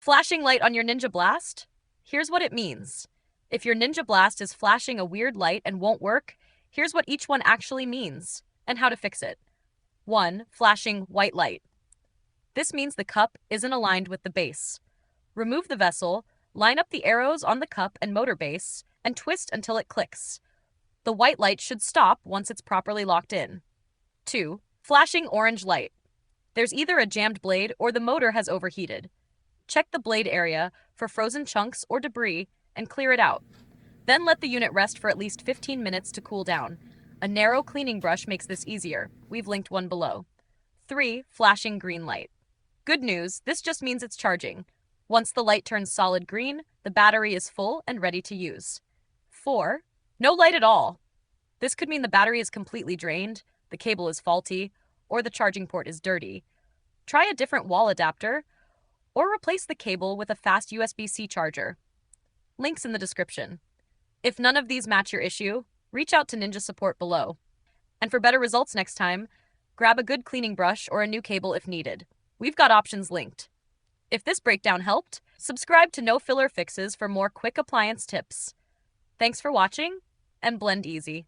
Flashing light on your Ninja Blast? Here's what it means. If your Ninja Blast is flashing a weird light and won't work, here's what each one actually means and how to fix it. 1. Flashing white light. This means the cup isn't aligned with the base. Remove the vessel, line up the arrows on the cup and motor base, and twist until it clicks. The white light should stop once it's properly locked in. 2. Flashing orange light. There's either a jammed blade or the motor has overheated. Check the blade area for frozen chunks or debris and clear it out. Then let the unit rest for at least 15 minutes to cool down. A narrow cleaning brush makes this easier. We've linked one below. 3. Flashing green light. Good news, this just means it's charging. Once the light turns solid green, the battery is full and ready to use. 4. No light at all. This could mean the battery is completely drained, the cable is faulty, or the charging port is dirty. Try a different wall adapter, or replace the cable with a fast USB-C charger. Links in the description. If none of these match your issue, reach out to Ninja support below. And for better results next time, grab a good cleaning brush or a new cable if needed. We've got options linked. If this breakdown helped, subscribe to No Filler Fixes for more quick appliance tips. Thanks for watching, and blend easy.